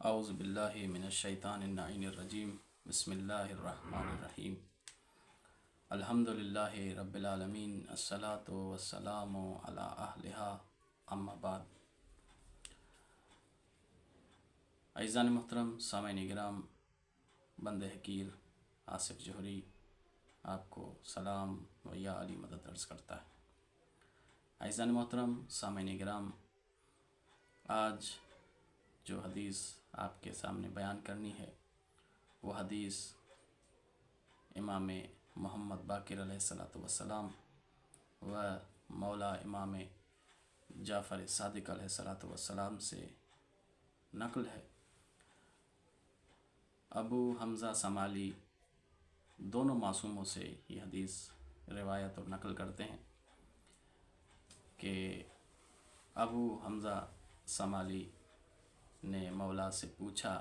اعوذ باللہ من الشیطان اللعین الرجیم بسم اللہ الرحمن الرحیم الحمد للہ رب العالمین الصلاۃ والسلام علی اہلہا اما بعد۔ عزیزان محترم، سامعین کرام، بند حقیر آصف جوہری آپ کو سلام و یا علی مدد عرض کرتا ہے۔ عزیزان محترم، سامعین کرام، آج جو حدیث آپ کے سامنے بیان کرنی ہے وہ حدیث امام محمد باقر علیہ السلام و مولا امام جعفر صادق علیہ السلام سے نقل ہے۔ ابو حمزہ ثمالی دونوں معصوموں سے یہ حدیث روایت اور نقل کرتے ہیں کہ ابو حمزہ ثمالی نے مولا سے پوچھا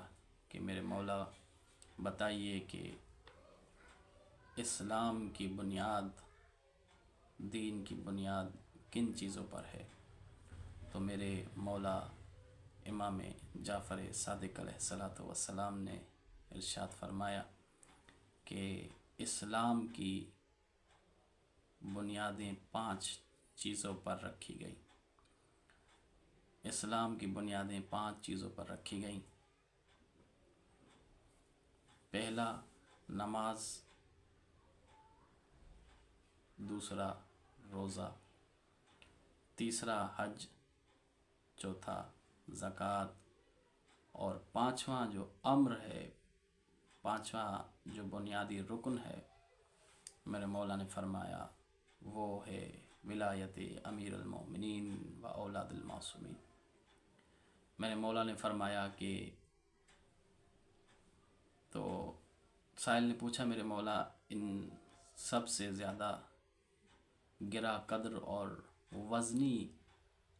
کہ میرے مولا بتائیے کہ اسلام کی بنیاد، دین کی بنیاد کن چیزوں پر ہے؟ تو میرے مولا امام جعفر صادق علیہ السلام نے ارشاد فرمایا کہ اسلام کی بنیادیں 5 چیزوں پر رکھی گئی۔ اسلام کی بنیادیں 5 چیزوں پر رکھی گئیں۔ پہلا نماز، دوسرا روزہ، تیسرا حج، چوتھا زکوٰۃ، اور 5واں جو امر ہے، 5واں جو بنیادی رکن ہے، میرے مولا نے فرمایا وہ ہے ولایت امیر المومنین و اولاد المعصومین۔ میرے مولا نے فرمایا کہ تو سائل نے پوچھا میرے مولا ان سب سے زیادہ گرا قدر اور وزنی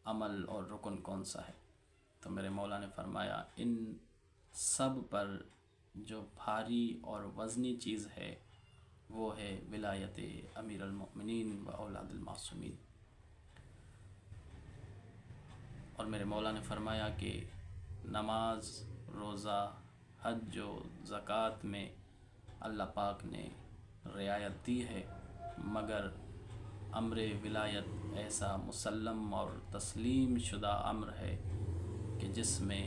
عمل اور رکن کون سا ہے؟ تو میرے مولا نے فرمایا ان سب پر جو بھاری اور وزنی چیز ہے وہ ہے ولایت امیر المؤمنین و اولاد المعصومین۔ اور میرے مولا نے فرمایا کہ نماز، روزہ، حج و زکوٰۃ میں اللہ پاک نے رعایت دی ہے، مگر امر ولایت ایسا مسلم اور تسلیم شدہ امر ہے کہ جس میں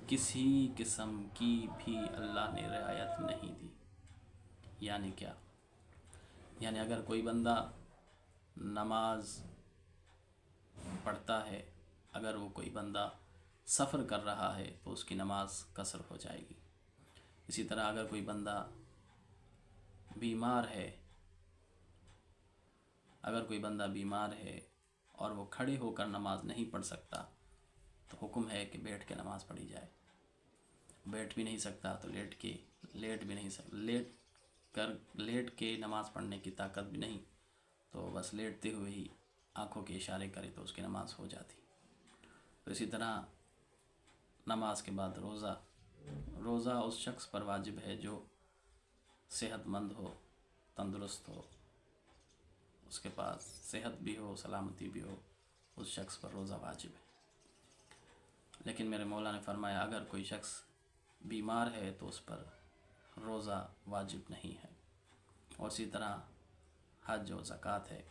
کسی قسم کی بھی اللہ نے رعایت نہیں دی۔ یعنی کیا؟ یعنی اگر کوئی بندہ نماز پڑھتا ہے، اگر وہ کوئی بندہ سفر کر رہا ہے تو اس کی نماز قصر ہو جائے گی۔ اسی طرح اگر کوئی بندہ بیمار ہے، اور وہ کھڑے ہو کر نماز نہیں پڑھ سکتا تو حکم ہے کہ بیٹھ کے نماز پڑھی جائے۔ بیٹھ بھی نہیں سکتا تو لیٹ کے نماز پڑھنے کی طاقت بھی نہیں تو بس لیٹتے ہوئے ہی آنکھوں کے اشارے کرے تو اس کی نماز ہو جاتی۔ تو اسی طرح نماز کے بعد روزہ اس شخص پر واجب ہے جو صحت مند ہو، تندرست ہو، اس کے پاس صحت بھی ہو، سلامتی بھی ہو، اس شخص پر روزہ واجب ہے۔ لیکن میرے مولا نے فرمایا اگر کوئی شخص بیمار ہے تو اس پر روزہ واجب نہیں ہے۔ اور اسی طرح حج و زکوٰۃ ہے،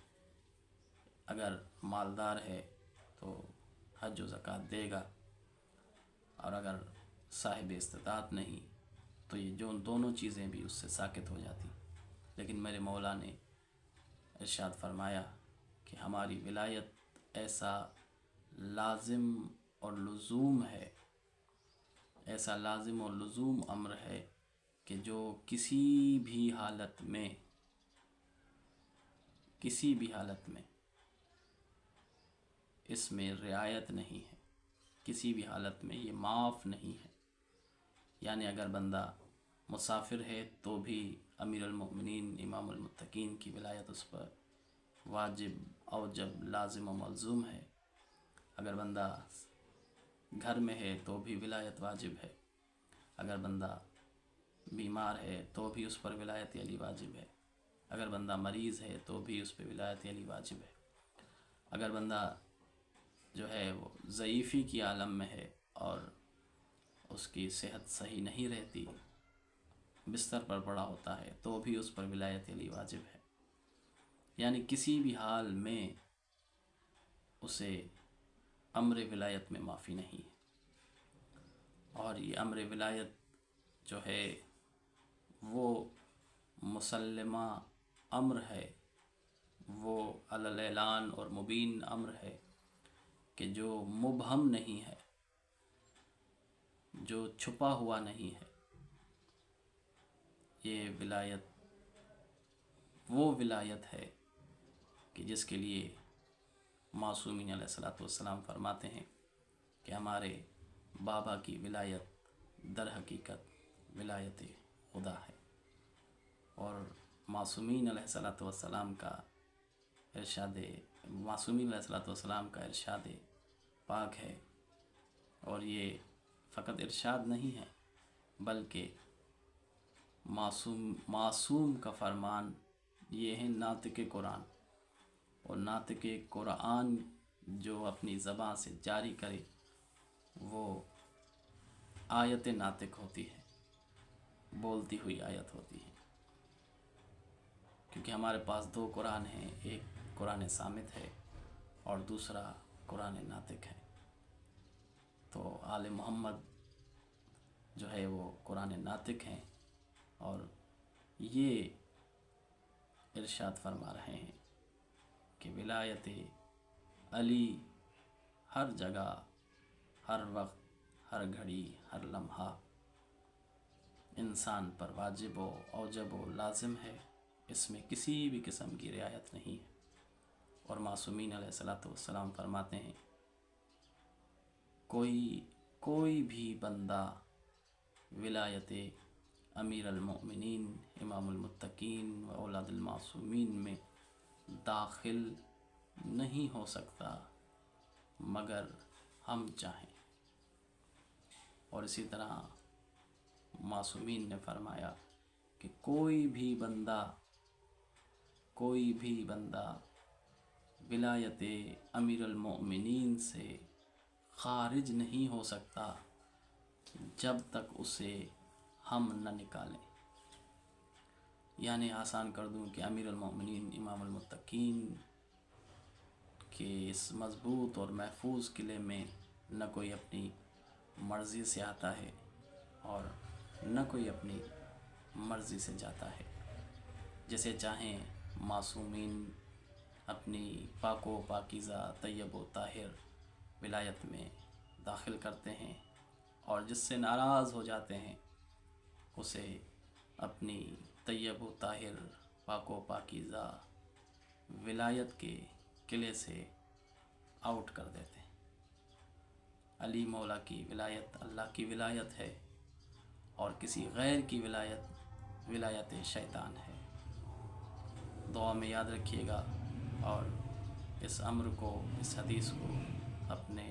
اگر مالدار ہے تو حج و زکوٰۃ دے گا، اور اگر صاحب استطاعت نہیں تو یہ جو دونوں چیزیں بھی اس سے ساقط ہو جاتی۔ لیکن میرے مولا نے ارشاد فرمایا کہ ہماری ولایت ایسا لازم اور لزوم ہے، ایسا لازم اور لزوم امر ہے کہ جو کسی بھی حالت میں اس میں رعایت نہیں ہے، کسی بھی حالت میں یہ معاف نہیں ہے۔ یعنی اگر بندہ مسافر ہے تو بھی امیر المؤمنین امام المتقین کی ولایت اس پر واجب، اوجب، لازم و ملزوم ہے۔ اگر بندہ گھر میں ہے تو بھی ولایت واجب ہے۔ اگر بندہ بیمار ہے تو بھی اس پر ولایت علی واجب ہے۔ اگر بندہ مریض ہے تو بھی اس پہ ولایت علی واجب ہے۔ اگر بندہ جو ہے وہ ضعیفی کی عالم میں ہے اور اس کی صحت صحیح نہیں رہتی، بستر پر پڑا ہوتا ہے، تو بھی اس پر ولایت علی واجب ہے۔ یعنی کسی بھی حال میں اسے امر ولایت میں معافی نہیں ہے۔ اور یہ امر ولایت جو ہے وہ مسلمہ امر ہے، وہ علی الاعلان اور مبین امر ہے کہ جو مبہم نہیں ہے، جو چھپا ہوا نہیں ہے۔ یہ ولایت وہ ولایت ہے کہ جس کے لیے معصومین علیہ الصلوۃ والسلام فرماتے ہیں کہ ہمارے بابا کی ولایت در حقیقت ولایت خدا ہے۔ اور معصومین علیہ الصلوۃ والسلام کا ارشاد پاک ہے، اور یہ فقط ارشاد نہیں ہے بلکہ معصوم کا فرمان یہ ہے ناطق قرآن، اور ناطق قرآن جو اپنی زبان سے جاری کرے وہ آیت ناطق ہوتی ہے، بولتی ہوئی آیت ہوتی ہے۔ کیونکہ ہمارے پاس دو قرآن ہیں، ایک قرآن صامت ہے اور دوسرا قرآن ناطق ہے۔ تو آل محمد جو ہے وہ قرآن ناطق ہیں، اور یہ ارشاد فرما رہے ہیں کہ ولایت علی ہر جگہ، ہر وقت، ہر گھڑی، ہر لمحہ انسان پر واجب و اوجب و لازم ہے، اس میں کسی بھی قسم کی رعایت نہیں ہے۔ اور معصومین علیہ الصلوۃ والسلام فرماتے ہیں کوئی بھی بندہ ولایت امیر المؤمنین امام المتقین و اولاد المعصومین میں داخل نہیں ہو سکتا مگر ہم چاہیں۔ اور اسی طرح معصومین نے فرمایا کہ کوئی بھی بندہ ولایت امیر المؤمنین سے خارج نہیں ہو سکتا جب تک اسے ہم نہ نکالیں۔ یعنی آسان کر دوں کہ امیر المؤمنین امام المتقین کے اس مضبوط اور محفوظ قلعے میں نہ کوئی اپنی مرضی سے آتا ہے اور نہ کوئی اپنی مرضی سے جاتا ہے۔ جسے چاہیں معصومین اپنی پاک و پاکیزہ طیب و طاہر ولایت میں داخل کرتے ہیں، اور جس سے ناراض ہو جاتے ہیں اسے اپنی طیب و طاہر پاک و پاکیزہ ولایت کے قلعے سے آؤٹ کر دیتے ہیں۔ علی مولا کی ولایت اللہ کی ولایت ہے، اور کسی غیر کی ولایت شیطان ہے۔ دعا میں یاد رکھیے گا، اور اس امر کو، اس حدیث کو اپنے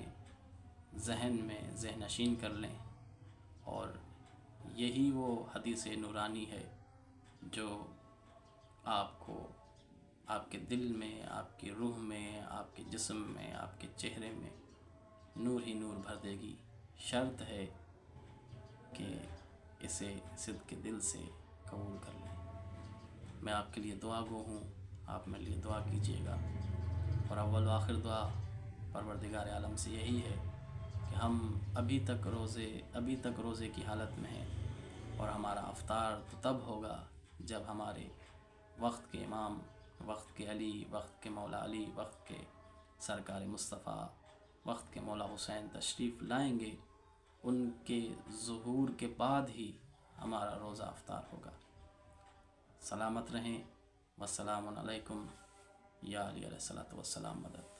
ذہن میں ذہن نشین کر لیں، اور یہی وہ حدیث نورانی ہے جو آپ کو آپ کے دل میں، آپ کی روح میں، آپ کے جسم میں، آپ کے چہرے میں نور ہی نور بھر دے گی۔ شرط ہے کہ اسے صدق کے دل سے قبول کر لیں۔ میں آپ کے لیے دعا گو ہوں، آپ میرے لیے دعا کیجیے گا، اور اول و آخر دعا پروردگار عالم سے یہی ہے کہ ہم ابھی تک روزے کی حالت میں ہیں، اور ہمارا افطار تو تب ہوگا جب ہمارے وقت کے امام، وقت کے علی، وقت کے مولا علی، وقت کے سرکار مصطفیٰ، وقت کے مولا حسین تشریف لائیں گے۔ ان کے ظہور کے بعد ہی ہمارا روزہ افطار ہوگا۔ سلامت رہیں، والسلام علیکم یا علی علیہ الصلوۃ والسلام مدد۔